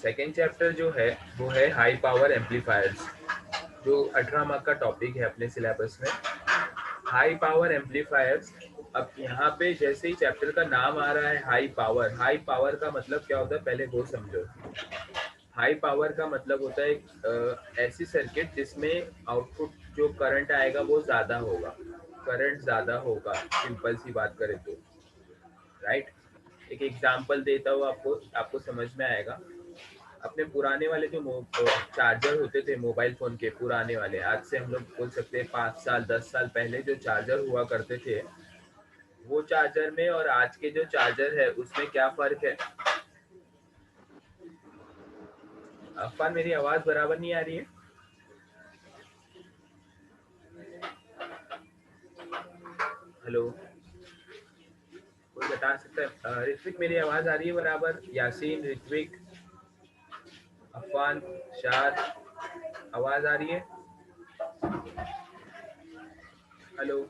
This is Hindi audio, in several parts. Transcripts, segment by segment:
सेकेंड चैप्टर जो है वो है हाई पावर एम्पलीफायर्स, जो 18 मार्क का टॉपिक है अपने सिलेबस में, हाई पावर एम्पलीफायर्स। अब यहाँ पे जैसे ही चैप्टर का नाम आ रहा है हाई पावर का मतलब क्या होता है पहले वो समझो। हाई पावर का मतलब होता है ऐसी सर्किट जिसमें आउटपुट जो करंट आएगा वो ज़्यादा होगा, करंट ज़्यादा होगा, सिंपल सी बात करें तो, राइट। एक एग्जांपल देता हूँ आपको, आपको समझ में आएगा। अपने पुराने वाले जो चार्जर होते थे मोबाइल फ़ोन के, पुराने वाले, आज से हम लोग बोल सकते हैं 5 साल 10 साल पहले जो चार्जर हुआ करते थे, वो चार्जर में और आज के जो चार्जर है उसमें क्या फ़र्क है? अफान, मेरी आवाज़ बराबर नहीं आ रही है? हेलो, कोई बता सकता है? ऋत्विक, मेरी आवाज़ आ रही है बराबर? यासीन, ऋत्विक, अफान, शाद, आवाज़ आ रही है? हेलो,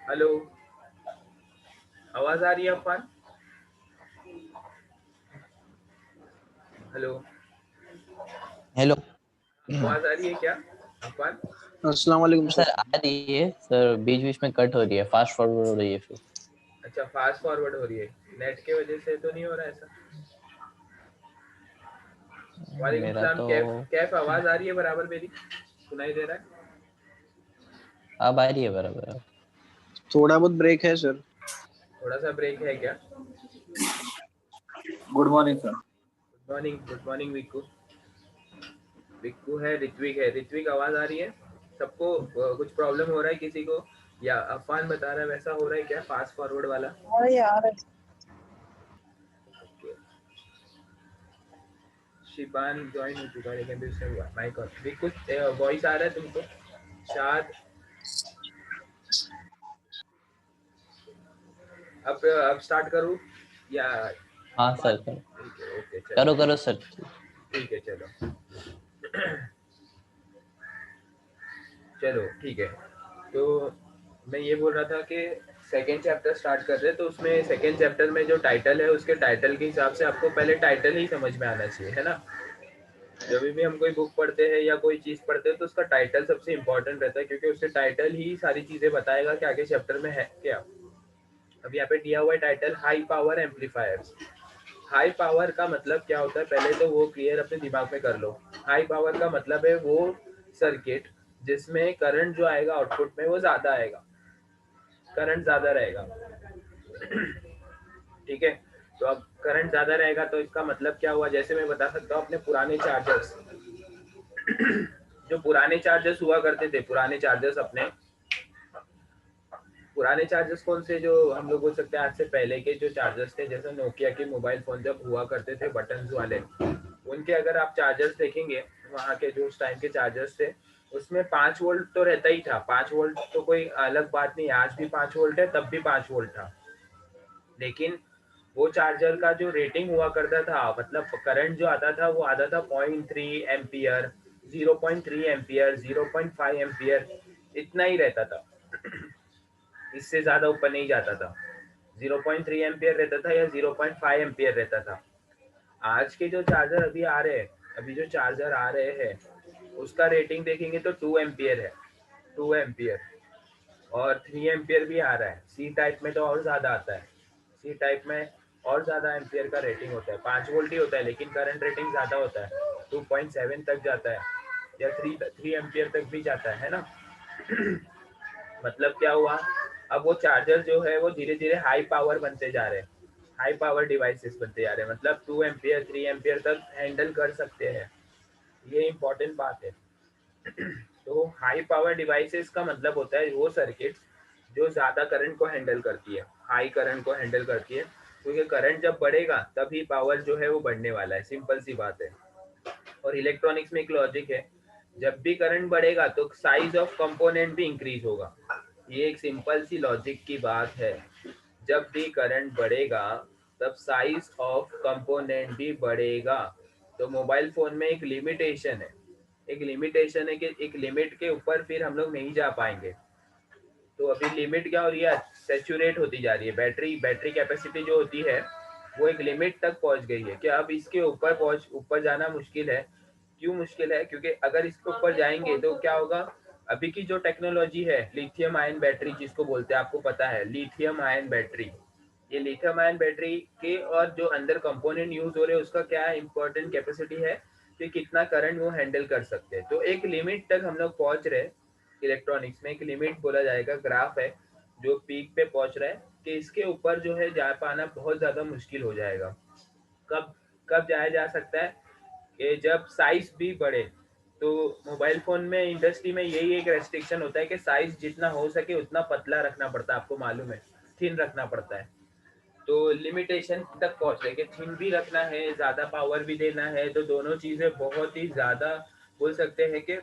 हेलो, आवाज़ आ रही है अफान? हेलो, हेलो, आवाज़ आ रही है क्या अफान? अस्सलाम वालेकुम सर आ रही है सर, बीच बीच में कट हो रही है, फास्ट फॉरवर्ड हो रही है फिर। अच्छा, फास्ट फॉरवर्ड हो रही है, नेट के वजह से तो नहीं हो रहा ऐसा? वालेकुम मेरा सलाम। तो कैफ, कैफ आवाज़ आ रही है बराबर मेरी? सुनाई दे रहा है? अब आ रही है बराबर। थोड़ा बहुत ब्रेक है सर। थोड़ा सा ब्रेक है क्या? Good morning sir. Good morning, good morning Vikku. Vikku है, ऋत्विक है। ऋत्विक, आवाज़ आ रही है सबको? कुछ प्रॉब्लम हो रहा है किसी को, या अफान बता रहा है वैसा हो रहा है क्या फास्ट फॉरवर्ड वाला? हाँ यार, शिबान ज्वाइन हो चुका है लेकिन भी उसने माइक ऑन। विक्कू, वॉइस आ रहा है तुमको? शाद, अब स्टार्ट करूँ या? हाँ सर, करो ठीक है, ओके, करो चलो करो सर। ठीक है, चलो चलो ठीक है। तो मैं ये बोल रहा था कि सेकेंड चैप्टर स्टार्ट कर रहे हैं, तो उसमें सेकेंड चैप्टर में जो टाइटल है उसके टाइटल के हिसाब से आपको पहले टाइटल ही समझ में आना चाहिए, है ना। जब भी हम कोई बुक पढ़ते हैं या कोई चीज़ पढ़ते हैं तो उसका टाइटल सबसे इम्पोर्टेंट रहता है, क्योंकि उसके टाइटल ही सारी चीज़ें बताएगा कि आगे चैप्टर में है क्या। अब यहाँ पे दिया हुआ है title high power amplifiers. High power का मतलब क्या होता है पहले तो वो क्लियर अपने दिमाग में कर लो। हाई पावर का मतलब है वो सर्किट जिसमें करंट जो आएगा आउटपुट में वो ज्यादा आएगा, करंट ज्यादा रहेगा। ठीक है, तो अब करंट ज्यादा रहेगा तो इसका मतलब क्या हुआ, जैसे मैं बता सकता हूँ अपने पुराने चार्जर्स, जो पुराने चार्जर्स हुआ करते थे, पुराने चार्जर्स अपने पुराने चार्जर्स कौन से, जो हम लोग बोल सकते हैं आज से पहले के जो चार्जर्स थे, जैसे नोकिया के मोबाइल फोन जब हुआ करते थे बटन्स वाले, उनके अगर आप चार्जर्स देखेंगे, वहाँ के जो उस टाइम के चार्जर्स थे उसमें 5 वोल्ट तो रहता ही था। 5 वोल्ट तो कोई अलग बात नहीं, आज भी 5 वोल्ट है, तब भी 5 वोल्ट था। लेकिन वो चार्जर का जो रेटिंग हुआ करता था, मतलब करंट जो आता था वो आता था 0.3 एम्पियर, 0.3 एम्पियर, 0.5 एम्पियर, इतना ही रहता था। इससे ज्यादा ऊपर नहीं जाता था। 0.3 एम्पियर रहता था या 0.5 एम्पियर रहता था। आज के जो चार्जर अभी आ रहे हैं, अभी जो चार्जर आ रहे हैं उसका रेटिंग देखेंगे तो 2 एम्पियर है, 2 एम्पियर, और 3 एम्पियर भी आ रहा है। सी टाइप में तो और ज़्यादा आता है, सी टाइप में और ज़्यादा एम्पियर का रेटिंग होता है। 5 वोल्ट ही होता है लेकिन करंट रेटिंग ज़्यादा होता है, 2.7 तक जाता है या 3 एम्पियर तक भी जाता है ना। मतलब क्या हुआ, अब वो चार्जर जो है वो धीरे धीरे हाई पावर बनते जा रहे हैं, हाई पावर डिवाइसेस बनते जा रहे हैं, मतलब 2 एम्पियर 3 एम्पियर तक हैंडल कर सकते हैं। ये इंपॉर्टेंट बात है। तो हाई पावर डिवाइसेस का मतलब होता है वो सर्किट जो ज़्यादा करंट को हैंडल करती है, हाई करंट को हैंडल करती है, क्योंकि करंट जब बढ़ेगा तभी पावर जो है वो बढ़ने वाला है, सिंपल सी बात है। और इलेक्ट्रॉनिक्स में एक लॉजिक है, जब भी करंट बढ़ेगा तो साइज ऑफ कंपोनेंट भी इंक्रीज होगा। ये एक सिंपल सी लॉजिक की बात है। जब भी करंट बढ़ेगा तब साइज ऑफ कंपोनेंट भी बढ़ेगा। तो मोबाइल फोन में एक लिमिटेशन है, एक लिमिटेशन है कि एक लिमिट के ऊपर फिर हम लोग नहीं जा पाएंगे। तो अभी लिमिट क्या हो रही है, सेचुरेट होती जा रही है। बैटरी कैपेसिटी जो होती है वो एक लिमिट तक पहुंच गई है कि अब इसके ऊपर जाना मुश्किल है। क्यों मुश्किल है? क्योंकि अगर इसके ऊपर जाएंगे तो क्या होगा, अभी की जो टेक्नोलॉजी है लिथियम आयन बैटरी जिसको बोलते हैं, आपको पता है लिथियम आयन बैटरी, ये लिथियम आयन बैटरी के और जो अंदर कंपोनेंट यूज हो रहे हैं उसका क्या इंपॉर्टेंट कैपेसिटी है कि कितना करंट वो हैंडल कर सकते हैं। तो एक लिमिट तक हम लोग पहुंच रहे, इलेक्ट्रॉनिक्स में एक लिमिट बोला जाएगा, ग्राफ है जो पीक पे पहुंच रहा है कि इसके ऊपर जो है जा पाना बहुत ज्यादा मुश्किल हो जाएगा। कब कब जाया जा सकता है कि जब साइज भी बढ़े। तो मोबाइल फोन में इंडस्ट्री में यही एक रेस्ट्रिक्शन होता है कि साइज जितना हो सके उतना पतला रखना पड़ता है, आपको मालूम है, थिन रखना पड़ता है। तो लिमिटेशन तक पहुंच रहे कि थिन भी रखना है, ज्यादा पावर भी देना है, तो दोनों चीजें बहुत ही ज्यादा बोल सकते हैं कि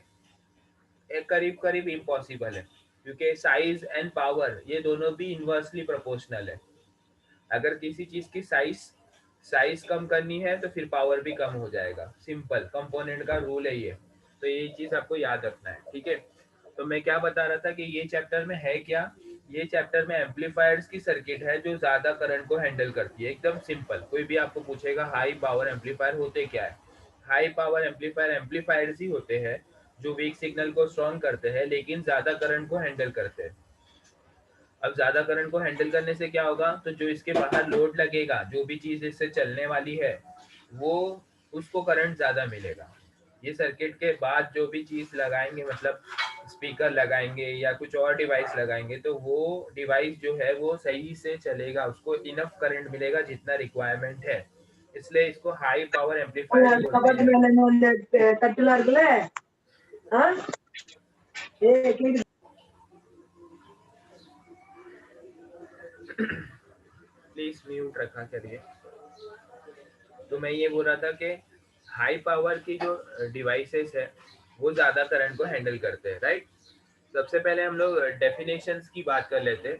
करीब करीब इम्पॉसिबल है, क्योंकि साइज एंड पावर ये दोनों भी इन्वर्सली प्रोपोर्शनल है। अगर किसी चीज की साइज साइज कम करनी है तो फिर पावर भी कम हो जाएगा, सिंपल कंपोनेंट का रूल है ये। तो ये चीज आपको याद रखना है, ठीक है। तो मैं क्या बता रहा था कि ये चैप्टर में है क्या, ये चैप्टर में एम्पलीफायर्स की सर्किट है जो ज्यादा करंट को हैंडल करती है, एकदम सिंपल। कोई भी आपको पूछेगा हाई पावर एम्पलीफायर होते क्या है, हाई पावर एम्पलीफायर एम्पलीफायर्स ही होते हैं जो वीक सिग्नल को स्ट्रॉन्ग करते हैं लेकिन ज्यादा करंट को हैंडल करते हैं। अब ज्यादा करंट को हैंडल करने से क्या होगा, तो जो इसके बाहर लोड लगेगा, जो भी चीज इससे चलने वाली है वो उसको करंट ज्यादा मिलेगा। ये सर्किट के बाद जो भी चीज लगाएंगे, मतलब स्पीकर लगाएंगे या कुछ और डिवाइस लगाएंगे, तो वो डिवाइस जो है वो सही से चलेगा, उसको इनफ करंट मिलेगा जितना रिक्वायरमेंट है। इसलिए इसको हाई पावर एम्पलीफायर्स बोलते கபடி हैं। மேல தட்டுலாம் இருக்குல்ல प्लीज म्यूट रखा करिए। तो मैं ये बोल रहा था कि हाई पावर की जो डिवाइसेस है वो ज्यादा करंट को हैंडल करते हैं, राइट। सबसे पहले हम लोग डेफिनेशंस की बात कर लेते हैं।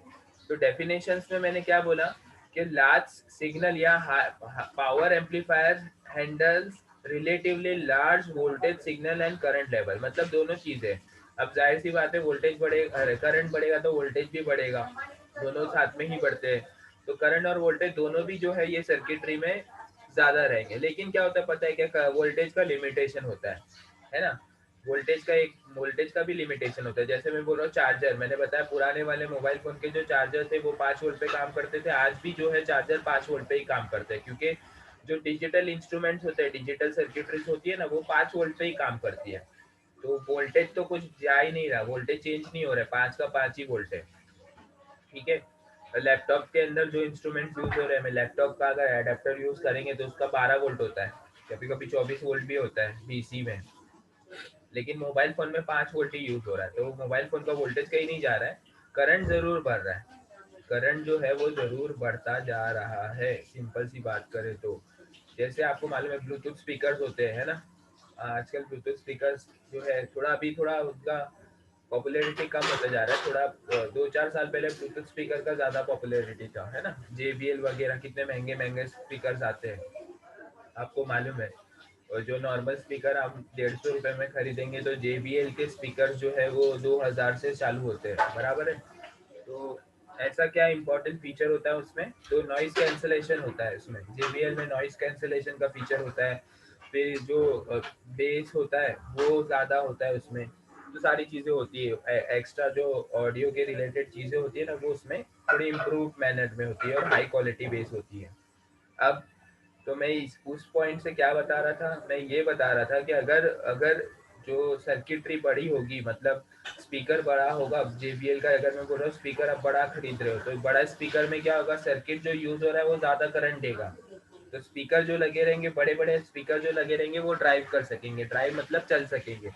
तो डेफिनेशंस में मैंने क्या बोला कि लार्ज सिग्नल या power amplifier handles relatively large voltage signal and current level, मतलब दोनों चीजें। अब जाहिर सी बात है, वोल्टेज बढ़ेगा, करंट बढ़ेगा तो वोल्टेज भी बढ़ेगा, दोनों साथ में ही बढ़ते हैं। तो करंट और वोल्टेज दोनों भी जो है ये सर्किटरी में ज्यादा रहेंगे। लेकिन क्या होता है पता है क्या, वोल्टेज का लिमिटेशन होता है ना। वोल्टेज का भी लिमिटेशन होता है। जैसे मैं बोल रहा हूँ चार्जर, मैंने बताया पुराने वाले मोबाइल फोन के जो चार्जर थे वो 5 वोल्ट पे काम करते थे, आज भी जो है चार्जर 5 वोल्ट पे ही काम करते हैं, क्योंकि जो डिजिटल इंस्ट्रूमेंट्स होते हैं, डिजिटल सर्किटरीज होती है ना, वो 5 वोल्ट पे ही काम करती है। तो वोल्टेज तो कुछ जा ही नहीं रहा, वोल्टेज चेंज नहीं हो रहा है, 5 का 5 ही वोल्ट है, ठीक है। लैपटॉप के अंदर जो इंस्ट्रूमेंट यूज हो रहे हैं, लैपटॉप का अगर एडेप्टर यूज करेंगे तो उसका 12 वोल्ट होता है, कभी कभी 24 वोल्ट भी होता है डीसी में। लेकिन मोबाइल फोन में 5 वोल्ट ही यूज हो रहा है, तो मोबाइल फोन का वोल्टेज कहीं नहीं जा रहा है, करंट जरूर बढ़ रहा है, करंट जो है वो जरूर बढ़ता जा रहा है, सिंपल सी बात करें तो। जैसे आपको मालूम है ब्लूटूथ स्पीकर्स होते हैं, है ना। आजकल ब्लूटूथ स्पीकर्स जो है थोड़ा उसका पॉपुलैरिटी कम होता जा रहा है, थोड़ा 2-4 साल पहले ब्लूटूथ स्पीकर का ज्यादा पॉपुलैरिटी था, है ना। JBL वगैरह कितने महंगे महंगे स्पीकर्स आते हैं, आपको मालूम है। और जो नॉर्मल स्पीकर आप 150 रुपए में खरीदेंगे तो JBL के स्पीकर जो है वो 2000 से चालू होते हैं, बराबर है। तो ऐसा क्या इंपॉर्टेंट फीचर होता है उसमें, तो नॉइस कैंसलेशन होता है उसमें, JBL में नॉइस कैंसलेशन का फीचर होता है। फिर जो बेस होता है वो ज़्यादा होता है उसमें। तो सारी चीज़ें होती है एक्स्ट्रा, जो ऑडियो के रिलेटेड चीज़ें होती है ना वो उसमें थोड़ी इम्प्रूव मैनर में होती है और हाई क्वालिटी बेस होती है। अब तो मैं उस पॉइंट से क्या बता रहा था, मैं ये बता रहा था कि अगर अगर जो सर्किटरी बड़ी होगी, मतलब स्पीकर बड़ा होगा, JBL का अगर मैं बोल रहा हूँ स्पीकर आप बड़ा खरीद रहे हो, तो बड़ा स्पीकर में क्या होगा, सर्किट जो यूज हो रहा है वो ज्यादा करंट देगा। तो स्पीकर जो लगे रहेंगे, बड़े बड़े स्पीकर जो लगे रहेंगे वो ड्राइव कर सकेंगे, ड्राइव मतलब चल सकेंगे।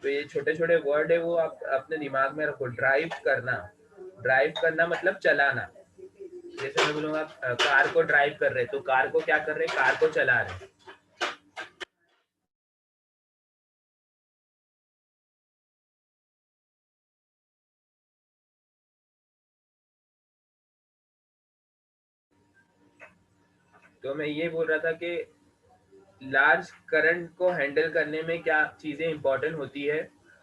तो ये छोटे छोटे वर्ड है वो आप अपने दिमाग में रखो, ड्राइव करना, ड्राइव करना मतलब चलाना। जैसे मैं बोलूंगा कार को ड्राइव कर रहे, तो कार को क्या कर रहे, कार को चला रहे। तो मैं ये बोल रहा था कि लार्ज करंट को हैंडल करने में क्या चीजें इंपॉर्टेंट होती है,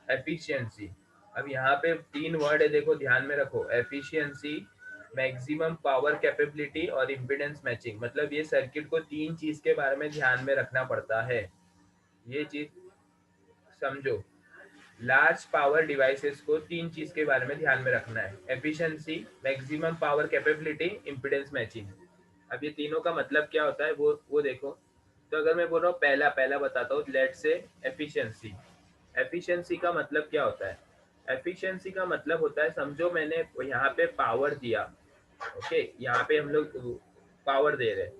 एफिशिएंसी। अब यहाँ पे 3 वर्ड है, देखो ध्यान में रखो, एफिशिएंसी, मैक्सिमम पावर कैपेबिलिटी और इम्पीडेंस मैचिंग। मतलब ये सर्किट को 3 चीज के बारे में ध्यान में रखना पड़ता है, ये चीज समझो। लार्ज पावर डिवाइसेस को 3 चीज के बारे में ध्यान में रखना है, efficiency, maximum power capability, impedance matching. अब ये तीनों का मतलब क्या होता है वो देखो। तो अगर मैं बोल रहा हूँ पहला पहला बताता हूँ, लेट से एफिशिएंसी। एफिशिएंसी का मतलब क्या होता है? एफिशिएंसी का मतलब होता है, समझो मैंने यहाँ पे पावर दिया, ओके, यहाँ पे हम लोग पावर दे रहे हैं,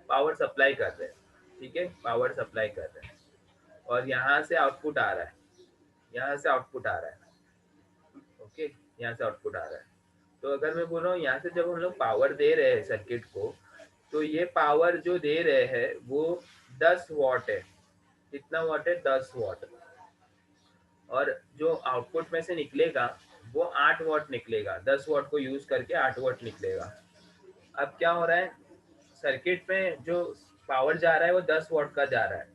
पावर सप्लाई कर रहे हैं, ठीक है, पावर सप्लाई कर रहे हैं, और यहाँ से आउटपुट आ रहा है, यहाँ से आउटपुट आ रहा है, ओके, यहाँ से आउटपुट आ रहा है। तो अगर मैं बोल रहा हूँ यहाँ से जब हम लोग पावर दे रहे हैं सर्किट को, तो ये पावर जो दे रहे हैं वो 10 वॉट है। कितना वॉट है? 10 वॉट। और जो आउटपुट में से निकलेगा वो 8 वॉट निकलेगा, 10 वॉट को यूज करके 8 वॉट निकलेगा। अब क्या हो रहा है, सर्किट में जो पावर जा रहा है वो 10 वॉट का जा रहा है,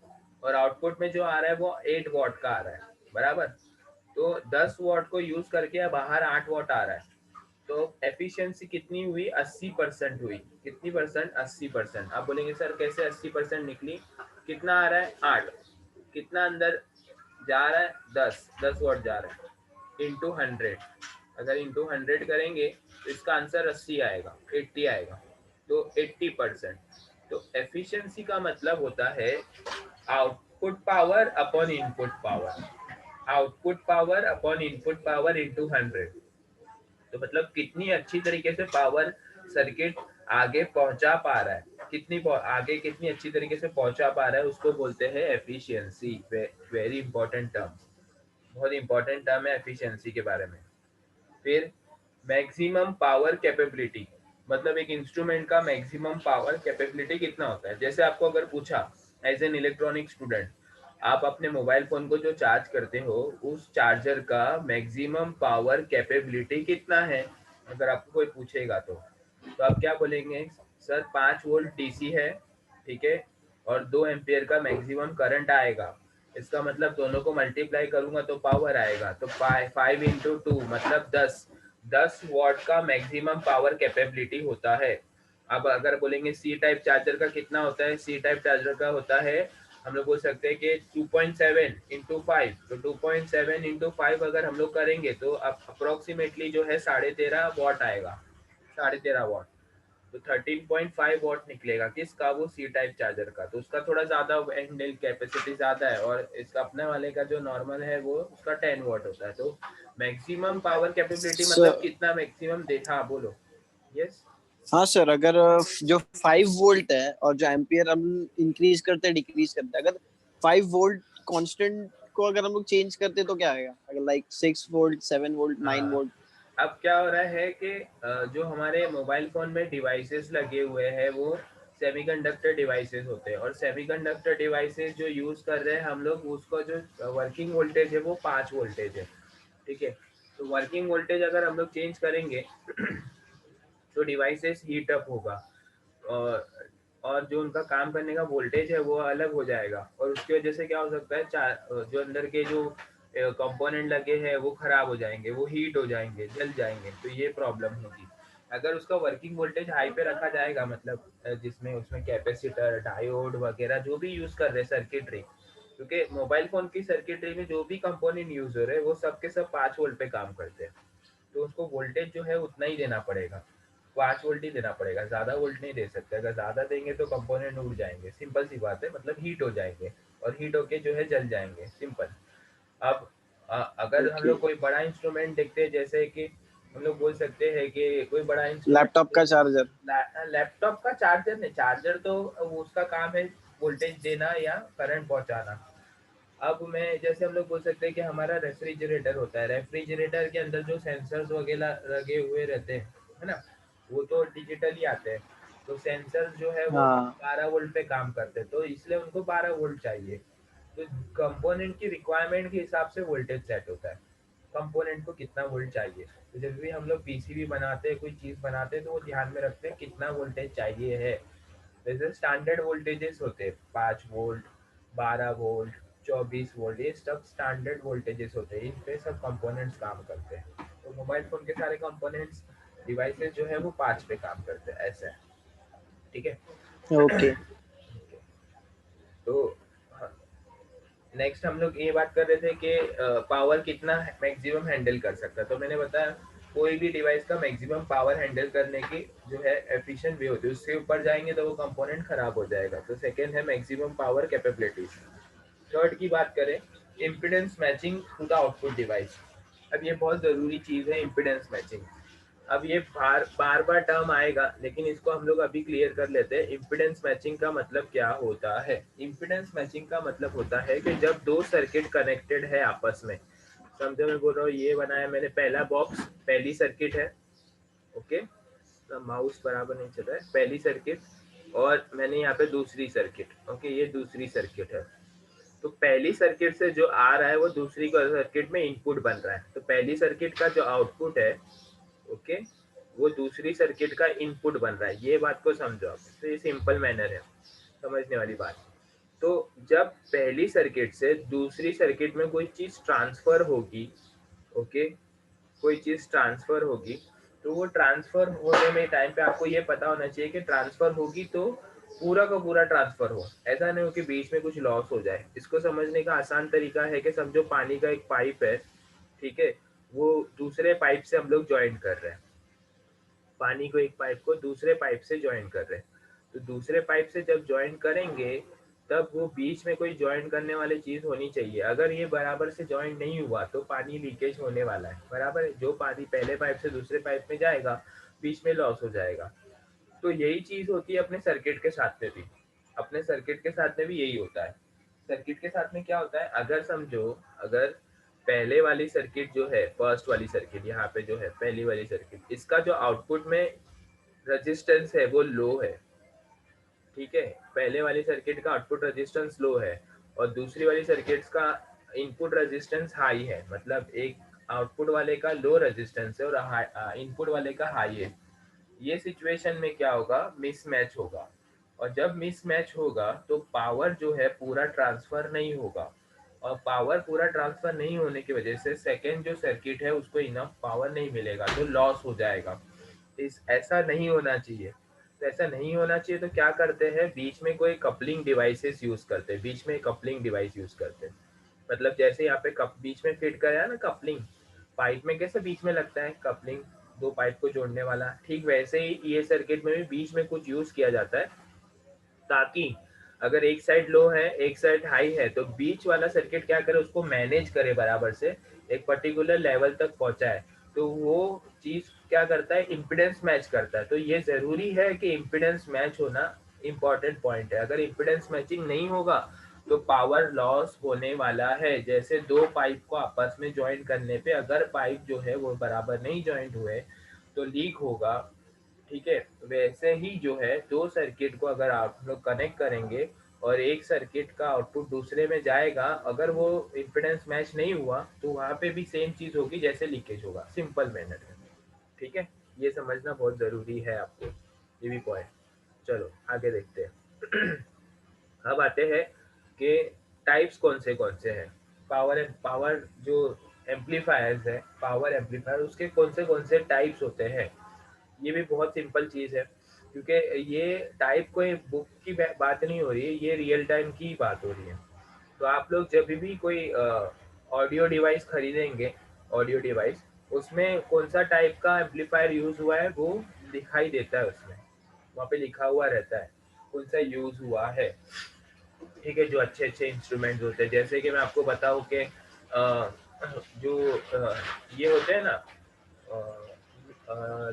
और आउटपुट में जो आ रहा है वो 8 वॉट का आ रहा है, बराबर। तो 10 वॉट को यूज करके बाहर 8 वॉट आ रहा है। तो एफिशिएंसी कितनी हुई? 80% हुई। कितनी परसेंट? 80%। आप बोलेंगे सर कैसे 80% निकली? कितना आ रहा है? 8। कितना अंदर जा रहा है? 10 वॉट जा रहा है, इंटू 100। अगर इंटू 100 करेंगे तो इसका आंसर 80 आएगा, 80 आएगा। तो 80%। तो एफिशिएंसी का मतलब होता है output power upon input power, output power upon input power into 100। तो मतलब कितनी अच्छी तरीके से पावर सर्किट आगे पहुंचा पा रहा है, आगे कितनी अच्छी तरीके से पहुंचा पा रहा है, उसको बोलते हैं एफिशिएंसी। वेरी इंपॉर्टेंट टर्म, बहुत इंपॉर्टेंट टर्म है एफिशिएंसी के बारे में। फिर मैक्सिमम पावर कैपेबिलिटी, मतलब एक इंस्ट्रूमेंट का मैक्सिमम पावर कैपेबिलिटी कितना होता है। जैसे आपको अगर पूछा एज एन इलेक्ट्रॉनिक स्टूडेंट, आप अपने मोबाइल फोन को जो चार्ज करते हो उस चार्जर का मैक्सिमम पावर कैपेबिलिटी कितना है, अगर आपको कोई पूछेगा तो आप क्या बोलेंगे? सर 5 वोल्ट डीसी है, ठीक है, और 2 एम्पियर का मैक्सिमम करंट आएगा। इसका मतलब दोनों को मल्टीप्लाई करूंगा तो पावर आएगा, तो 5 इंटू 2 मतलब 10 वॉट का मैक्सिमम पावर कैपेबिलिटी होता है। अब अगर बोलेंगे सी टाइप चार्जर का कितना होता है, सी टाइप चार्जर का होता है, हम लोग बोल सकते हैं कि 2.7 इंटू 5। तो 2.7 इंटू 5 अगर हम लोग करेंगे तो अप्रोक्सीमेटली जो है 13.5 वॉट आएगा, 13.5 वॉट। तो 13.5 वॉट निकलेगा किसका? वो सी टाइप चार्जर का। तो उसका थोड़ा ज्यादा हैंडल कैपेसिटी ज्यादा है, और इसका अपने वाले का जो नॉर्मल है वो उसका 10 वॉट होता है। तो मैक्सिमम पावर कैपेबिलिटी मतलब सर कितना मैक्सिमम देखा? हाँ बोलो। यस। हाँ सर, अगर जो 5 वोल्ट है और जो एम्पियर हम इंक्रीज करते हैं डिक्रीज करते हैं, अगर 5 वोल्ट कांस्टेंट को अगर हम लोग चेंज करते हैं तो क्या आएगा? अगर लाइक 6 वोल्ट, 7 वोल्ट, 9 वोल्ट। अब क्या हो रहा है कि जो हमारे मोबाइल फोन में डिवाइसेस लगे हुए हैं वो सेमीकंडक्टर डिवाइसेस होते हैं, और सेमीकंडक्टर डिवाइसेस जो यूज कर रहे हैं हम लोग, उसका जो वर्किंग वोल्टेज है वो 5 वोल्टेज है, ठीक है। तो वर्किंग वोल्टेज अगर हम लोग चेंज करेंगे तो डिवाइसेस हीट अप होगा, और जो उनका काम करने का वोल्टेज है वो अलग हो जाएगा, और उसकी वजह से क्या हो सकता है, जो अंदर के जो कंपोनेंट लगे हैं वो खराब हो जाएंगे, वो हीट हो जाएंगे, जल जाएंगे। तो ये प्रॉब्लम होगी। अगर उसका वर्किंग वोल्टेज हाई पे रखा जाएगा, मतलब जिसमें उसमें कैपेसिटर, डायोड वगैरह जो भी यूज कर रहे हैं सर्किटरी, क्योंकि मोबाइल फोन की सर्किटरी में जो भी कंपोनेंट यूज हो रहे हैं वो सब के सब 5 वोल्ट पे काम करते हैं। तो उसको वोल्टेज जो है उतना ही देना पड़ेगा, 5 वोल्ट ही देना पड़ेगा, ज्यादा वोल्ट नहीं दे सकते। अगर ज्यादा देंगे तो कंपोनेंट उड़ जाएंगे, सिंपल सी बात है, मतलब हीट हो जाएंगे, और हीट होके जो है जल जाएंगे, सिंपल। अब अगर हम ओके। लोग कोई बड़ा इंस्ट्रूमेंट देखते हैं, जैसे कि हम लोग बोल सकते हैं कि कोई बड़ा लैपटॉप इंस्ट्रूमेंट, का चार्जर। लैपटॉप का चार्जर नहीं, चार्जर तो उसका काम है वोल्टेज देना या करंट पहुंचाना। अब मैं जैसे हम लोग बोल सकते हैं कि हमारा रेफ्रिजरेटर होता है, रेफ्रिजरेटर के अंदर जो सेंसर्स वगैरह लगे हुए रहते हैं, है ना, वो तो डिजिटल ही आते हैं। तो सेंसर्स जो है वो हाँ। 12 वोल्ट पे काम करते हैं, तो इसलिए उनको 12 वोल्ट चाहिए। तो कंपोनेंट की रिक्वायरमेंट के हिसाब से वोल्टेज सेट होता है, कंपोनेंट को कितना वोल्ट चाहिए। तो जब भी हम लोग पीसीबी बनाते हैं, कोई चीज़ बनाते हैं, तो वो ध्यान में रखते हैं कितना वोल्टेज चाहिए है। जैसे स्टैंडर्ड वोल्टेजेस होते हैं 5 वोल्ट, 12 वोल्ट, 24 वोल्ट, ये सब स्टैंडर्ड वोल्टेजेस होते हैं, इन पे सब कंपोनेंट्स काम करते हैं। तो मोबाइल फोन के सारे कंपोनेंट्स डिवाइसेस जो है वो 5 पे काम करते हैं, ऐसा है, ठीक है। ओके। तो नेक्स्ट हम लोग ये बात कर रहे थे कि पावर कितना मैक्सिमम हैंडल कर सकता है। तो मैंने बताया कोई भी डिवाइस का मैक्सिमम पावर हैंडल करने की जो है एफिशिएंट वे होती है, उससे ऊपर जाएंगे तो वो कंपोनेंट खराब हो जाएगा। तो सेकंड है मैक्सिमम पावर कैपेबिलिटीज। थर्ड की बात करें, impedance matching to the output device. अब ये बहुत ज़रूरी चीज़ है इम्पिडेंस मैचिंग। अब ये बार बार टर्म आएगा, लेकिन इसको हम लोग अभी क्लियर कर लेते हैं। इम्पिडेंस मैचिंग का मतलब क्या होता है? इम्पिडेंस मैचिंग का मतलब होता है कि जब दो सर्किट कनेक्टेड है आपस में, समझो मैं बोल रहा हूँ ये बनाया मैंने, पहला बॉक्स पहली सर्किट है, ओके, माउस बराबर नहीं चल रहा है, पहली सर्किट, और मैंने यहाँ पे दूसरी सर्किट, ओके, ये दूसरी सर्किट है। तो पहली सर्किट से जो आ रहा है वो दूसरी सर्किट में इनपुट बन रहा है। तो पहली सर्किट का जो आउटपुट है, ओके, वो दूसरी सर्किट का इनपुट बन रहा है। ये बात को समझो आप, तो ये सिंपल मैनर है, समझने वाली बात। तो जब पहली सर्किट से दूसरी सर्किट में कोई चीज ट्रांसफर होगी, ओके, कोई चीज ट्रांसफर होगी, तो वो ट्रांसफर होने में टाइम पे आपको ये पता होना चाहिए कि ट्रांसफर होगी तो पूरा का पूरा ट्रांसफर हो, ऐसा नहीं हो कि बीच में कुछ लॉस हो जाए। इसको समझने का आसान तरीका है कि समझो पानी का एक पाइप है, ठीक है, वो दूसरे पाइप से हम लोग ज्वाइन कर रहे हैं, पानी को एक पाइप को दूसरे पाइप से ज्वाइन कर रहे हैं। तो दूसरे पाइप से जब ज्वाइन करेंगे तब वो बीच में कोई ज्वाइन करने वाली चीज होनी चाहिए। अगर ये बराबर से ज्वाइन नहीं हुआ तो पानी लीकेज होने वाला है, बराबर है। जो पानी पहले पाइप से दूसरे पाइप में जाएगा बीच में लॉस हो जाएगा। तो यही चीज होती है अपने सर्किट के साथ में भी, अपने सर्किट के साथ में भी यही होता है। सर्किट के साथ में क्या होता है, अगर समझो, अगर पहले वाली सर्किट जो है, फर्स्ट वाली सर्किट यहाँ पे जो है पहली वाली सर्किट, इसका जो आउटपुट में रेजिस्टेंस है वो लो है, ठीक है, पहले वाली सर्किट का आउटपुट रेजिस्टेंस लो है और दूसरी वाली सर्किट्स का इनपुट रेजिस्टेंस हाई है, मतलब एक आउटपुट वाले का लो रेजिस्टेंस है और इनपुट वाले का हाई है। ये सिचुएशन में क्या होगा, मिसमैच होगा। और जब मिसमैच होगा तो पावर जो है पूरा ट्रांसफर नहीं होगा, और पावर पूरा ट्रांसफर नहीं होने की वजह से सेकेंड जो सर्किट है उसको इनफ पावर नहीं मिलेगा, तो लॉस हो जाएगा। इस ऐसा नहीं होना चाहिए। तो ऐसा नहीं होना चाहिए तो क्या करते हैं, बीच में कोई कपलिंग डिवाइसेस यूज करते हैं, बीच में कपलिंग डिवाइस यूज करते हैं। मतलब जैसे यहाँ पे कप बीच में फिट कराया ना कपलिंग, पाइप में कैसे बीच में लगता है कपलिंग, दो पाइप को जोड़ने वाला, ठीक वैसे ही ये सर्किट में भी बीच में कुछ यूज किया जाता है, ताकि अगर एक साइड लो है एक साइड हाई है तो बीच वाला सर्किट क्या करे, उसको मैनेज करे बराबर से, एक पर्टिकुलर लेवल तक पहुंचाए। तो वो चीज क्या करता है, इम्पिडेंस मैच करता है। तो ये जरूरी है कि इम्पिडेंस मैच होना इम्पोर्टेंट पॉइंट है। अगर इम्पिडेंस मैचिंग नहीं होगा तो पावर लॉस होने वाला है। जैसे दो पाइप को आपस में ज्वाइन करने पे अगर पाइप जो है वो बराबर नहीं ज्वाइंट हुए तो लीक होगा, ठीक है। वैसे ही जो है दो सर्किट को अगर आप लोग कनेक्ट करेंगे और एक सर्किट का आउटपुट दूसरे में जाएगा, अगर वो इम्पिडेंस मैच नहीं हुआ तो वहाँ पे भी सेम चीज होगी जैसे लीकेज होगा, सिंपल मैनर है, ठीक है। ये समझना बहुत जरूरी है आपको, ये भी पॉइंट। चलो आगे देखते हैं। अब आते हैं कि टाइप्स कौन से हैं। पावर जो एम्पलीफायर्स है, पावर एम्पलीफायर, उसके कौन से टाइप्स होते हैं, ये भी बहुत सिंपल चीज है। क्योंकि ये टाइप कोई बुक की बात नहीं हो रही है, ये रियल टाइम की बात हो रही है। तो आप लोग जब भी कोई ऑडियो डिवाइस खरीदेंगे, ऑडियो डिवाइस, उसमें कौन सा टाइप का एम्पलीफायर यूज हुआ है वो दिखाई देता है, उसमें वहाँ पे लिखा हुआ रहता है कौन सा यूज हुआ है, ठीक है। जो अच्छे अच्छे इंस्ट्रूमेंट्स होते हैं, जैसे कि मैं आपको बताऊं कि जो ये होते हैं ना,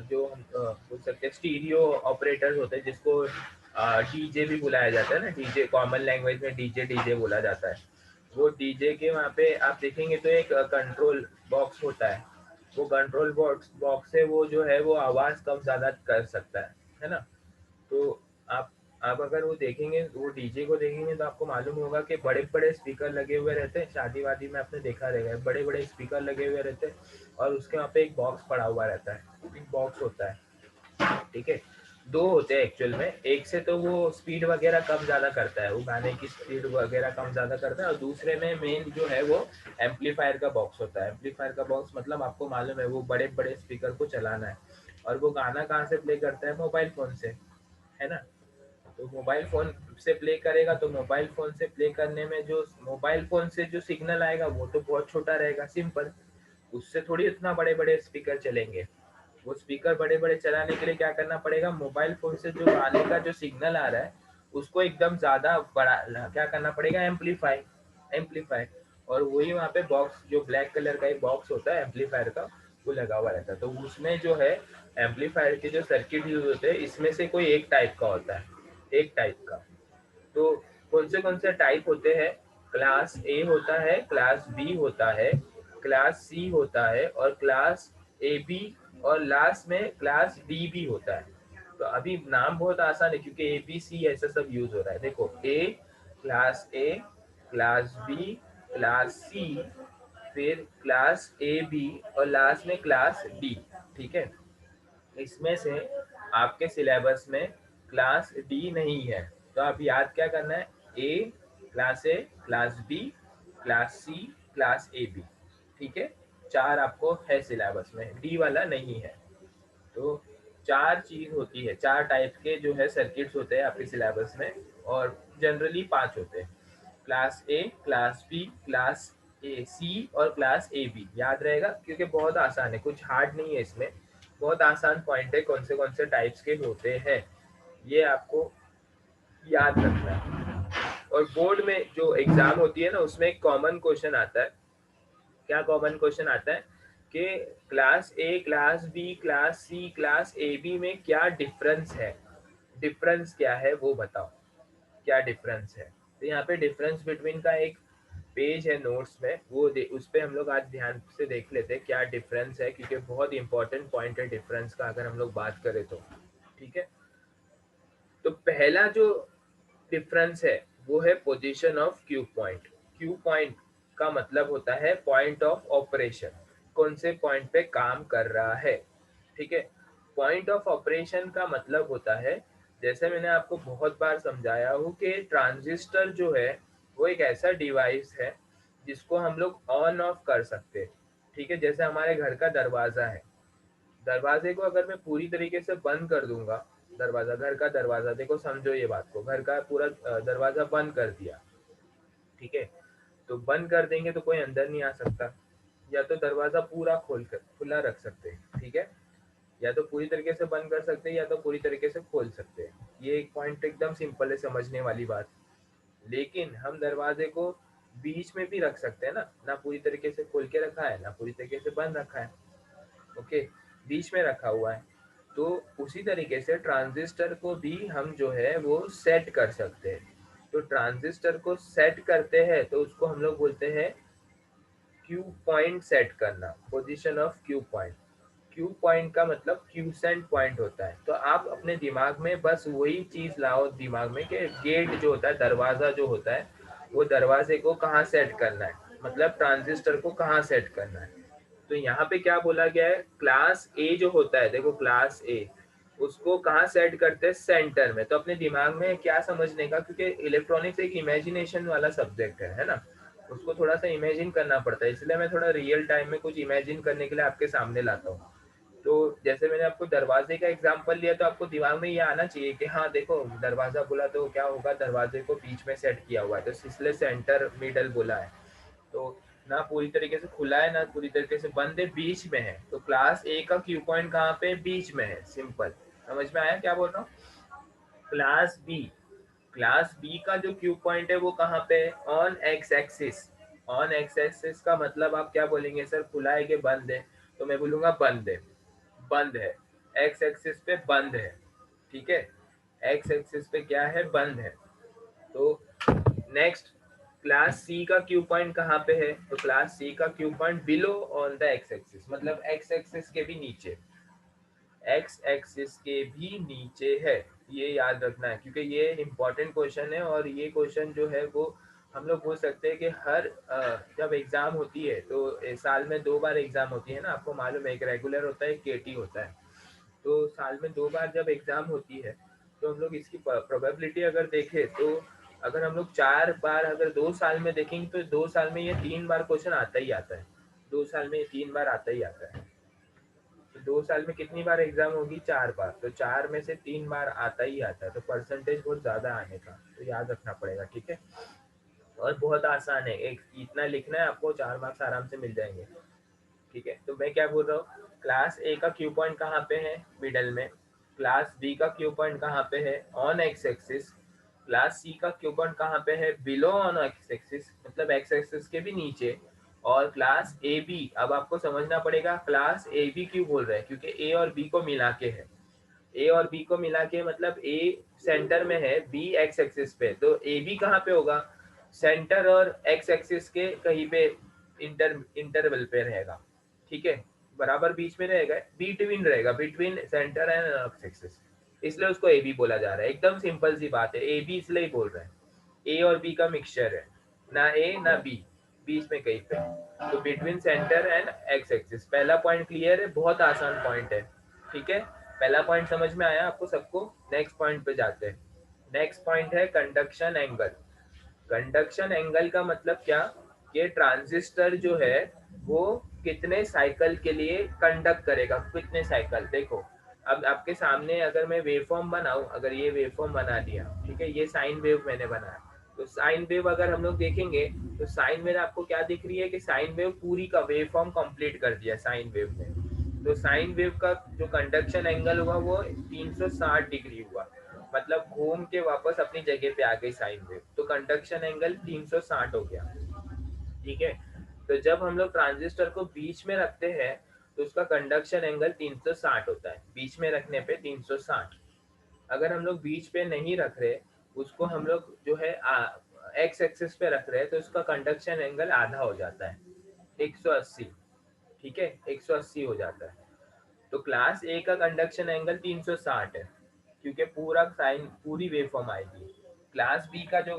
जो हम बोल सकते हैं स्टीरियो ऑपरेटर्स होते हैं, जिसको डीजे भी बुलाया जाता है ना, डीजे कॉमन लैंग्वेज में डीजे डीजे बोला जाता है। वो डीजे के वहाँ पे आप देखेंगे तो एक कंट्रोल बॉक्स होता है। वो कंट्रोल बॉक्स से वो जो है वो आवाज़ कम ज़्यादा कर सकता है ना। तो आप आप अगर वो देखेंगे, वो डीजे को देखेंगे तो आपको मालूम होगा कि बड़े बड़े स्पीकर लगे हुए रहते हैं, शादी वादी में आपने देखा रहेगा, बड़े बड़े स्पीकर लगे हुए रहते हैं और उसके वहाँ पे एक बॉक्स पड़ा हुआ रहता है, एक बॉक्स होता है, ठीक है। दो होते हैं एक्चुअल में। एक से तो वो स्पीड वगैरह कम ज़्यादा करता है, वो गाने की स्पीड वगैरह कम ज़्यादा करता है, और दूसरे में मेन जो है वो एम्पलीफायर का बॉक्स होता है। एम्पलीफायर का बॉक्स मतलब आपको मालूम है वो बड़े बड़े स्पीकर को चलाना है, और वो गाना कहाँ से प्ले करता है, मोबाइल फ़ोन से, है ना। तो मोबाइल फ़ोन से प्ले करेगा, तो मोबाइल फ़ोन से प्ले करने में जो मोबाइल फ़ोन से जो सिग्नल आएगा वो तो बहुत छोटा रहेगा, सिंपल। उससे थोड़ी इतना बड़े बड़े स्पीकर चलेंगे। वो स्पीकर बड़े बड़े चलाने के लिए क्या करना पड़ेगा, मोबाइल फोन से जो आने का जो सिग्नल आ रहा है उसको एकदम ज्यादा बड़ा क्या करना पड़ेगा, एम्पलीफाई एम्पलीफाई। और वही वहाँ पे बॉक्स, जो ब्लैक कलर का एक बॉक्स होता है एम्पलीफायर का, वो लगा हुआ रहता है। तो उसमें जो है एम्पलीफायर के जो सर्किट यूज होते हैं, इसमें से कोई एक टाइप का होता है, एक टाइप का। तो कौन से टाइप होते हैं, क्लास ए होता है, क्लास बी होता है, क्लास सी होता है, और क्लास ए बी, और लास्ट में क्लास डी भी होता है। तो अभी नाम बहुत आसान है क्योंकि ए बी सी ऐसा सब यूज हो रहा है। देखो ए, क्लास बी, क्लास सी, फिर क्लास ए बी, और लास्ट में क्लास डी। ठीक है, इसमें से आपके सिलेबस में क्लास डी नहीं है, तो आप याद क्या करना है, A, class B, class C, class A B. ठीक है, चार आपको है सिलेबस में, डी वाला नहीं है। तो चार चीज होती है, चार टाइप के जो है सर्किट्स होते हैं आपके सिलेबस में, और जनरली पांच होते हैं, class A, class B, class A C, और क्लास ए बी। याद रहेगा क्योंकि बहुत आसान है, कुछ हार्ड नहीं है इसमें, बहुत आसान पॉइंट है कौन से टाइप्स के होते हैं, ये आपको याद रखना है। और बोर्ड में जो एग्जाम होती है ना, उसमें एक कॉमन क्वेश्चन आता है। क्या कॉमन क्वेश्चन आता है कि class A, class B, class C, class A B में क्या डिफरेंस है, डिफरेंस क्या है वो बताओ, क्या डिफरेंस है। तो यहाँ पे डिफरेंस बिटवीन का एक पेज है नोट्स में, वो उस पे हम लोग आज ध्यान से देख लेते हैं क्या डिफरेंस है, क्योंकि बहुत इंपॉर्टेंट पॉइंट है डिफरेंस का अगर हम लोग बात करें तो। ठीक है, तो पहला जो डिफरेंस है वो है position of Q point. Q point का मतलब होता है पॉइंट ऑफ ऑपरेशन, कौन से पॉइंट पे काम कर रहा है। ठीक है, पॉइंट ऑफ ऑपरेशन का मतलब होता है, जैसे मैंने आपको बहुत बार समझाया हूँ कि ट्रांजिस्टर जो है वो एक ऐसा डिवाइस है जिसको हम लोग ऑन ऑफ कर सकते हैं। ठीक है, जैसे हमारे घर का दरवाजा है, दरवाजे को अगर मैं पूरी तरीके से बंद कर दूंगा, दरवाजा, घर का दरवाजा, देखो समझो ये बात को, घर का पूरा दरवाजा बंद कर दिया, ठीक है, तो बंद कर देंगे तो कोई अंदर नहीं आ सकता। या तो दरवाजा पूरा खोल कर खुला रख सकते हैं, ठीक है, या तो पूरी तरीके से बंद कर सकते हैं या तो पूरी तरीके से खोल सकते हैं। ये एक पॉइंट एकदम सिंपल है, समझने वाली बात। लेकिन हम दरवाजे को बीच में भी रख सकते हैं ना, ना पूरी तरीके से खोल के रखा है ना पूरी तरीके से बंद रखा है, ओके, बीच में रखा हुआ है। तो उसी तरीके से ट्रांजिस्टर को भी हम जो है वो सेट कर सकते हैं। तो ट्रांजिस्टर को सेट करते हैं तो उसको हम लोग बोलते हैं क्यू पॉइंट सेट करना, position of Q point. Q point का मतलब क्यूसेंट पॉइंट होता है। तो आप अपने दिमाग में बस वही चीज लाओ दिमाग में कि गेट जो होता है, दरवाजा जो होता है, वो दरवाजे को कहाँ सेट करना है, मतलब ट्रांजिस्टर को कहाँ सेट करना है। तो यहाँ पे क्या बोला गया है, क्लास ए जो होता है, देखो क्लास ए, उसको कहाँ सेट करते हैं, सेंटर में। तो अपने दिमाग में क्या समझने का, क्योंकि इलेक्ट्रॉनिक्स एक इमेजिनेशन वाला सब्जेक्ट है ना, उसको थोड़ा सा इमेजिन करना पड़ता है, इसलिए मैं थोड़ा रियल टाइम में कुछ इमेजिन करने के लिए आपके सामने लाता हूँ। तो जैसे मैंने आपको दरवाजे का एग्जांपल लिया, तो आपको दिमाग में ये आना चाहिए कि हाँ देखो दरवाजा बोला तो क्या होगा, दरवाजे को बीच में सेट किया हुआ है, तो इसलिए सेंटर मिडल बोला है। तो ना पूरी तरीके से खुला है ना पूरी तरीके से बंद है, बीच में है। तो क्लास ए का क्यू पॉइंट कहाँ पे, बीच में है, सिंपल। समझ में आया क्या बोल रहा हूँ। क्लास बी, क्लास बी का जो क्यू पॉइंट है वो कहाँ पे है, on X axis. On X axis का मतलब आप क्या बोलेंगे, सर खुला है कि बंद है, तो मैं बोलूंगा बंद है, बंद है, एक्स एक्सिस पे बंद है। ठीक है, एक्स एक्सिस पे क्या है, बंद है। तो नेक्स्ट, क्लास सी का क्यू पॉइंट कहाँ पे है, तो क्लास सी का Q point below on the x axis, मतलब एक्स एक्सिस के भी नीचे, एक्स एक्सिस के भी नीचे है। ये याद रखना है क्योंकि ये इंपॉर्टेंट क्वेश्चन है, और ये क्वेश्चन जो है वो हम लोग बोल सकते हैं कि हर जब एग्जाम होती है तो साल में 2 बार एग्जाम होती है ना, आपको मालूम है, एक रेगुलर होता है, एक केटी होता है। तो साल में 2 बार जब एग्जाम होती है तो हम लोग इसकी प्रोबेबिलिटी अगर देखें तो अगर हम लोग 4 बार अगर 2 साल में देखेंगे तो 2 साल में ये 3 बार क्वेश्चन आता ही आता है। 2 साल में ये 3 बार आता ही आता है। तो 2 साल में कितनी बार एग्जाम होगी? 4 बार। तो 4 में से 3 बार आता ही आता है, तो परसेंटेज बहुत ज्यादा आने का तो याद रखना पड़ेगा। ठीक है, और बहुत आसान है, एक इतना लिखना है आपको, 4 मार्क्स आराम से मिल जाएंगे। ठीक है, तो मैं क्या बोल रहा हूँ, क्लास ए का क्यू पॉइंट कहाँ पे है? मिडल में। क्लास बी का क्यू पॉइंट कहाँ पे है? On X axis. Class C का क्यू पॉइंट कहाँ पे है? बिलो ऑन एक्स एक्सिस, मतलब एक्स एक्सिस के भी नीचे। और क्लास ए बी, अब आपको समझना पड़ेगा क्लास ए बी क्यों बोल रहे हैं, क्योंकि ए और बी को मिला के है। ए और बी को मिला के मतलब ए सेंटर में है, बी एक्स एक्सिस पे, तो ए बी कहाँ पे होगा? सेंटर और एक्स एक्सिस के कहीं पे इंटरवल पे रहेगा। ठीक है, बराबर बीच में रहेगा, बिटवीन रहेगा, between centre and x axis, इसलिए उसको ए बी बोला जा रहा है। एकदम सिंपल सी बात है, ए बी इसलिए ही बोल रहे हैं, ए और बी का मिक्सचर है, ना ए ना बी, बीच में कहीं पे, तो between centre and x axis. पहला पॉइंट क्लियर है, बहुत आसान पॉइंट है। ठीक है, पहला पॉइंट समझ में आया आपको सबको? नेक्स्ट पॉइंट पे जाते हैं। नेक्स्ट पॉइंट है कंडक्शन एंगल। कंडक्शन एंगल का मतलब क्या, कि ट्रांजिस्टर जो है वो कितने साइकिल के लिए कंडक्ट करेगा, कितने साइकिल। देखो अब आपके सामने अगर मैं वेवफॉर्म बनाऊं, अगर ये वेवफॉर्म बना दिया, ठीक है, ये साइन वेव मैंने बनाया, तो साइन वेव अगर हम लोग देखेंगे तो साइन वेव आपको क्या दिख रही है कि साइन वेव पूरी का वेवफॉर्म कंप्लीट कर दिया साइन वेव ने। तो साइन वेव का जो कंडक्शन एंगल हुआ वो 360 डिग्री हुआ, मतलब घूम के वापस अपनी जगह पे आ गई साइन वेव, तो कंडक्शन एंगल 360 हो गया। ठीक है, तो जब हम लोग ट्रांजिस्टर को बीच में रखते हैं तो उसका कंडक्शन एंगल 360 होता है, बीच में रखने पे 360। अगर हम लोग बीच पे नहीं रख रहे, उसको हम लोग जो है एक्स एक्सिस पे रख रहे हैं, तो उसका कंडक्शन एंगल आधा हो जाता है, 180। ठीक है, 180 हो जाता है। तो क्लास ए का कंडक्शन एंगल 360 है, क्योंकि पूरा साइन पूरी वेवफॉर्म आएगी। क्लास बी का जो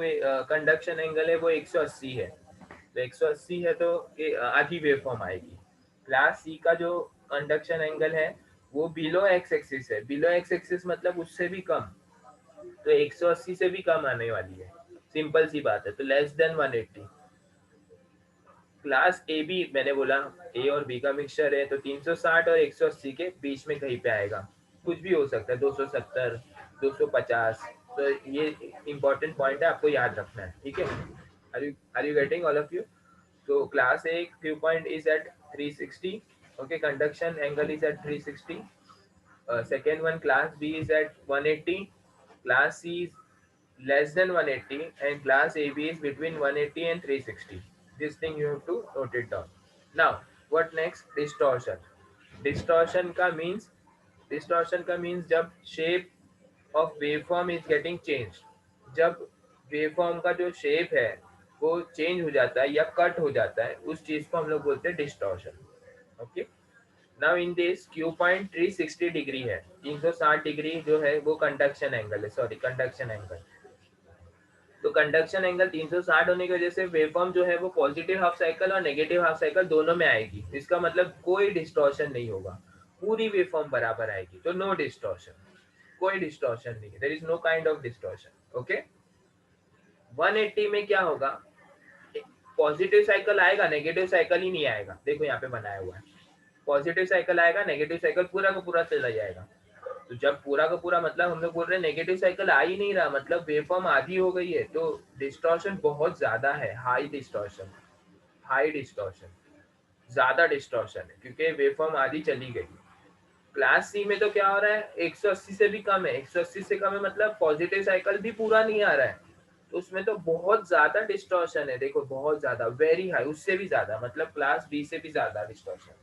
कंडक्शन एंगल है वो 180 है, तो 180 है तो आधी वेवफॉर्म आएगी। क्लास सी का जो कंडक्शन एंगल है वो बिलो एक्स एक्सिस है, बिलो एक्स एक्सिस मतलब उससे भी कम, तो 180 से भी कम आने वाली है, सिंपल सी बात है, तो less than 180। Class A B मैंने बोला ए और बी का मिक्सचर है, तो 360 और 180 के बीच में कहीं पे आएगा, कुछ भी हो सकता है, 270, 250। तो ये इंपॉर्टेंट पॉइंट है, आपको याद रखना है। ठीक है, are you getting all of you? So class A Q point is at 360. Okay, conduction angle is at 360. Second one, class B is at 180. Class C is less than 180, and class AB is between 180 and 360. This thing you have to note it down. Now, what next? Distortion. Distortion का means जब shape of waveform is getting changed. जब वेवफॉर्म का जो शेप है वो चेंज हो जाता है या कट हो जाता है, उस चीज को हम लोग बोलते हैं distortion. Okay, now in this Q point 360 degree है, 360 डिग्री जो है वो कंडक्शन एंगल है, सॉरी कंडक्शन एंगल। तो कंडक्शन एंगल 360 होने की वजह से वेवफॉर्म जो है वो पॉजिटिव हाफ साइकिल और नेगेटिव हाफ साइकिल दोनों में आएगी, इसका मतलब कोई डिस्टॉर्शन नहीं होगा, पूरी वेवफॉर्म बराबर आएगी, तो नो डिस्टॉर्शन, कोई डिस्टॉर्शन नहीं, there is no kind of distortion. Okay, 180 में क्या होगा, पॉजिटिव साइकिल आएगा, नेगेटिव साइकिल ही नहीं आएगा। देखो यहाँ पे बनाया हुआ है, पॉजिटिव साइकिल आएगा, नेगेटिव साइकिल पूरा का पूरा चला जाएगा। तो जब पूरा का पूरा मतलब हम लोग बोल रहे हैं नेगेटिव साइकिल आ ही नहीं रहा, मतलब वेवफॉर्म आधी हो गई है, तो डिस्टॉर्शन बहुत ज्यादा है, हाई डिस्टॉर्शन, हाई डिस्टॉर्शन, ज्यादा डिस्टॉर्शन है, क्योंकि वेवफॉर्म आधी चली गई। क्लास सी में तो क्या हो रहा है, 180 से भी कम है, 180 से कम है मतलब पॉजिटिव साइकिल भी पूरा नहीं आ रहा है, तो उसमें तो बहुत ज्यादा डिस्टॉर्शन है। देखो बहुत ज्यादा, वेरी हाई, उससे भी ज्यादा, मतलब क्लास बी से भी ज्यादा डिस्टॉर्शन।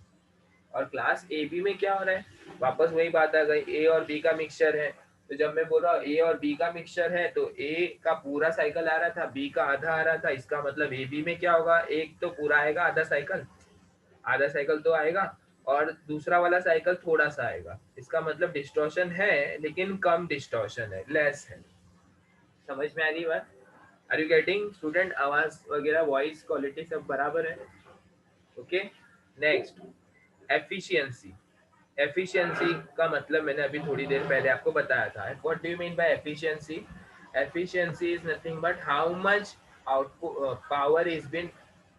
और क्लास ए बी में क्या हो रहा है, वापस वही बात आ गई, ए और बी का मिक्सचर है। तो जब मैं बोल रहा हूँ ए और बी का मिक्सचर है, तो ए का पूरा साइकिल आ रहा था, बी का आधा आ रहा था, इसका मतलब ए बी में क्या होगा, एक तो पूरा आएगा, आधा साइकिल, आधा साइकिल तो आएगा, और दूसरा वाला साइकिल थोड़ा सा आएगा, इसका मतलब डिस्टॉर्शन है लेकिन कम डिस्टॉर्शन है, लेस है। समझ में आ रही बात? Are you getting student? आवाज वगैरह वॉइस क्वालिटी सब बराबर है? Okay, next efficiency. एफिशिएंसी का मतलब मैंने अभी थोड़ी देर पहले आपको बताया था. What do you mean by efficiency? Efficiency is nothing but how much output power is been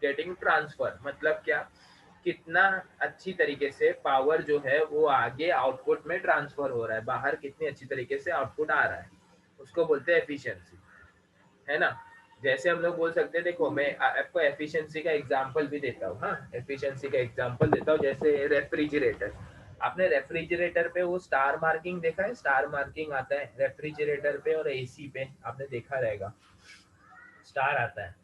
getting transfer. मतलब क्या, कितना अच्छी तरीके से पावर जो है वो आगे आउटपुट में ट्रांसफर हो रहा है, बाहर कितनी अच्छी तरीके से आउटपुट आ रहा है, उसको बोलते हैं एफिशिएंसी, है ना. जैसे हम लोग बोल सकते हैं, देखो मैं आपको एफिशिएंसी का एग्जांपल भी देता हूँ. हाँ, एफिशिएंसी का एग्जांपल देता हूँ. जैसे रेफ्रिजरेटर, आपने रेफ्रिजरेटर पे वो स्टार मार्किंग देखा है? स्टार मार्किंग आता है रेफ्रिजरेटर पे और एसी पे, आपने देखा रहेगा स्टार आता है.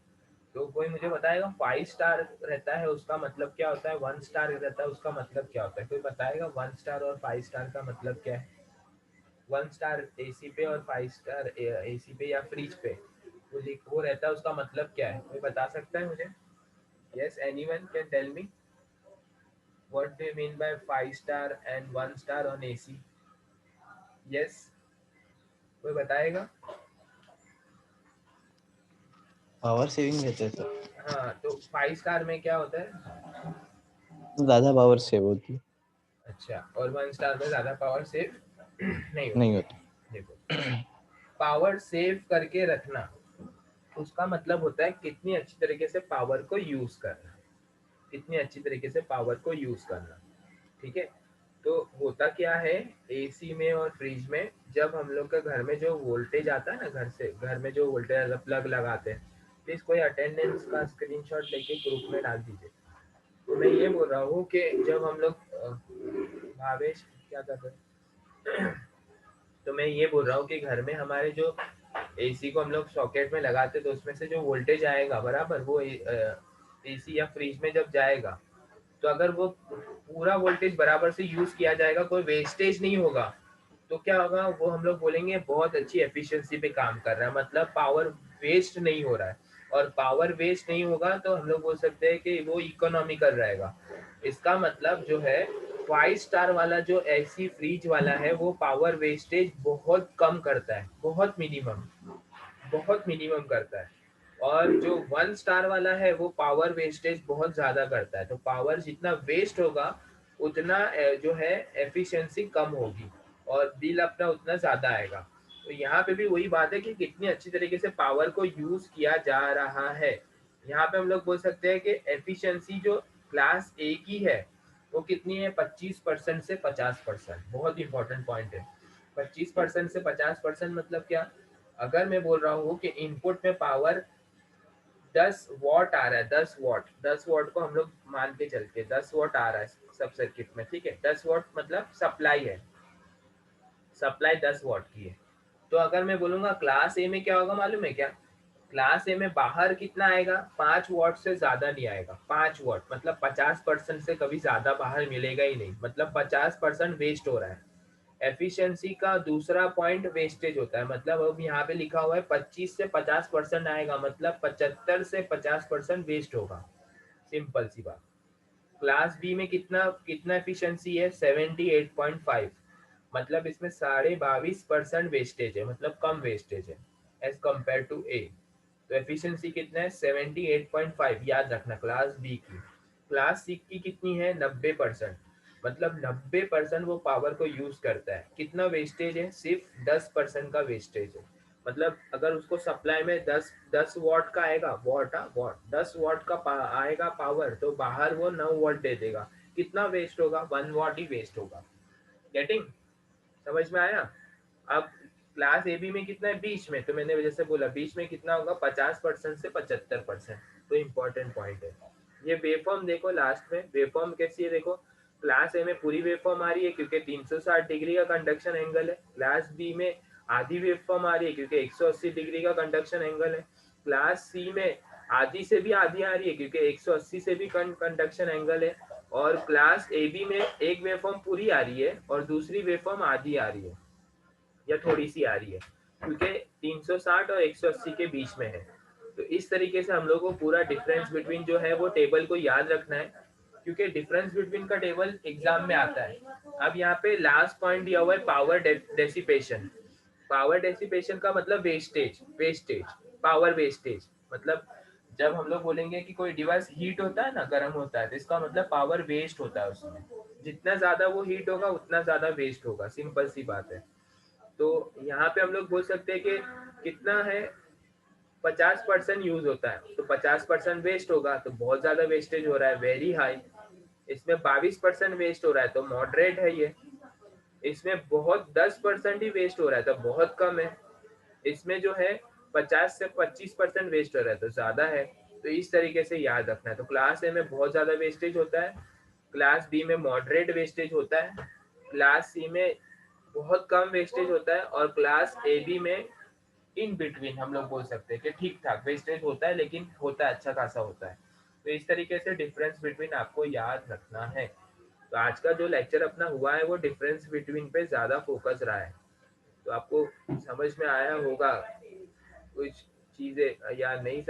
तो कोई मुझे बताएगा 5 स्टार रहता है उसका मतलब क्या होता है, 1 स्टार रहता है उसका मतलब क्या होता है? कोई बताएगा 1 स्टार और 5 स्टार का मतलब क्या है? 1 स्टार एसी पे और 5 स्टार एसी पे या फ्रिज पे वो रहता है, उसका मतलब क्या है? कोई बता सकता है मुझे? Yes, anyone can tell me what do you mean by 5 star and 1 star on AC? Yes, कोई बताएगा? पावर सेविंग रहता है सर, हाँ, तो 5 स्टार में क्या होता है? ज्यादा पावर सेव होती है. अच्छा, और 1 स्टार में ज्यादा पावर सेव नहीं नहीं होती है. होती. देखो, पावर सेव करके रखना उसका मतलब होता है कितनी अच्छी तरीके से पावर को यूज करना, कितनी अच्छी तरीके से पावर को यूज करना. ठीक है. तो होता क्या है, एसी में और फ्रिज में जब हम लोग के घर में जो वोल्टेज आता है ना, घर से घर में जो वोल्टेज प्लग लगाते हैं, प्लीज कोई अटेंडेंस का स्क्रीनशॉट लेके ग्रुप में डाल दीजिए. तो मैं ये बोल रहा हूँ कि जब हम लोग भावेश क्या कर रहे हैं तो मैं ये बोल रहा हूँ कि घर में हमारे जो एसी को हम लोग सॉकेट में लगाते तो उसमें से जो वोल्टेज आएगा बराबर, वो एसी या फ्रिज में जब जाएगा, तो अगर वो पूरा वोल्टेज बराबर से यूज किया जाएगा, कोई वेस्टेज नहीं होगा, तो क्या होगा, वो हम लोग बोलेंगे बहुत अच्छी एफिशिएंसी पे काम कर रहा है, मतलब पावर वेस्ट नहीं हो रहा है. और पावर वेस्ट नहीं होगा तो हम लोग बोल सकते हैं कि वो इकोनॉमिकल रहेगा. इसका मतलब जो है 5 स्टार वाला जो एसी फ्रिज वाला है वो पावर वेस्टेज बहुत कम करता है, बहुत मिनिमम करता है. और जो 1 स्टार वाला है वो पावर वेस्टेज बहुत ज्यादा करता है. तो पावर जितना वेस्ट होगा उतना जो है एफिशिएंसी कम होगी और बिल अपना उतना ज्यादा आएगा. तो यहाँ पे भी वही बात है कि कितनी अच्छी तरीके से पावर को यूज किया जा रहा है. यहाँ पे हम लोग बोल सकते हैं कि एफिशिएंसी जो क्लास ए की है वो कितनी है, 25% से 50%. बहुत इंपॉर्टेंट पॉइंट है. 25% से 50% मतलब क्या? अगर मैं बोल रहा हूँ कि इनपुट में पावर 10 वॉट आ रहा है, 10 वॉट, 10 वॉट को हम लोग मान के चलते 10 वॉट आ रहा है सब सर्किट में, ठीक है. 10 वॉट मतलब सप्लाई है, सप्लाई 10 वॉट की है. तो अगर मैं बोलूंगा क्लास ए में क्या होगा मालूम है क्या? क्लास ए में बाहर कितना आएगा, 5 वॉट से ज्यादा नहीं आएगा. 5 वॉट मतलब 50% से कभी ज्यादा बाहर मिलेगा ही नहीं, मतलब 50% वेस्ट हो रहा है. एफिशिएंसी का दूसरा पॉइंट वेस्टेज होता है, मतलब अब यहाँ पे लिखा हुआ है 25 से 50% आएगा, मतलब 75 से 50% वेस्ट होगा. सिंपल सी बात. क्लास बी में कितना कितना एफिशिएंसी है, 78.5, मतलब इसमें 22.5% वेस्टेज है, मतलब कम वेस्टेज है एज कम्पेयर टू ए. तो एफिशिएंसी कितना है, 78.5. याद रखना क्लास बी की. क्लास सी की कितनी है, 90%, मतलब 90% वो पावर को यूज करता है. कितना वेस्टेज है, सिर्फ 10% का वेस्टेज है. मतलब अगर उसको सप्लाई में 10 वॉट का आएगा, वॉट 10 वॉट का आएगा पावर, तो बाहर वो 9 वॉट दे देगा. कितना वेस्ट होगा, 1 वॉट ही वेस्ट होगा. गेटिंग, समझ में आया? अब क्लास ए बी में कितना है, बीच में, तो मैंने जैसे बोला बीच में कितना होगा, 50% से 75%. तो इम्पोर्टेंट पॉइंट है. ये वेवफॉर्म देखो, लास्ट में वेवफॉर्म कैसी है देखो. क्लास ए में पूरी वेवफॉर्म आ रही है क्योंकि 360 डिग्री का कंडक्शन एंगल है. क्लास बी में आधी वेवफॉर्म आ रही है क्योंकि 180 डिग्री का कंडक्शन एंगल है. क्लास सी में आधी से भी आधी आ रही है क्योंकि 180 से भी कंडक्शन एंगल है. और क्लास ए बी में एक वेवफॉर्म पूरी आ रही है और दूसरी वेवफॉर्म आधी आ रही है या थोड़ी सी आ रही है, क्योंकि 360 और 180 के बीच में है. तो इस तरीके से हम लोग को पूरा डिफरेंस बिटवीन जो है वो टेबल को याद रखना है, क्योंकि डिफरेंस बिटवीन का टेबल एग्जाम में आता है. अब यहाँ पे लास्ट पॉइंट दिया हुआ है पावर डेसिपेशन. पावर डेसिपेशन का मतलब वेस्टेज पावर वेस्टेज. मतलब जब हम लोग बोलेंगे कि कोई डिवाइस हीट होता है ना, गर्म होता है, तो इसका मतलब पावर वेस्ट होता है उसमें. जितना ज्यादा वो हीट होगा उतना ज्यादा वेस्ट होगा, सिंपल सी बात है। तो यहाँ पे हम लोग बोल सकते हैं कि कितना है, 50% यूज होता है तो 50% वेस्ट होगा, तो बहुत ज्यादा वेस्टेज हो रहा है, वेरी हाई। इसमें 22% वेस्ट हो रहा है तो मॉडरेट है ये। इसमें बहुत 10% ही वेस्ट हो रहा है तो बहुत कम है। इसमें जो है 50 से 25% वेस्ट हो रहा है तो ज्यादा है। तो इस तरीके से याद रखना है। तो क्लास ए में बहुत ज्यादा वेस्टेज होता है, क्लास बी में मॉडरेट वेस्टेज होता है, क्लास सी में बहुत कम वेस्टेज होता है, और क्लास ए बी में इन बिटवीन हम लोग बोल सकते हैं कि ठीक ठाक वेस्टेज होता है, लेकिन होता है अच्छा खासा होता है। तो इस तरीके से डिफरेंस बिटवीन आपको याद रखना है। तो आज का जो लेक्चर अपना हुआ है वो डिफरेंस बिटवीन पे ज्यादा फोकस रहा है। तो आपको समझ में आया होगा कुछ चीजें, या नहीं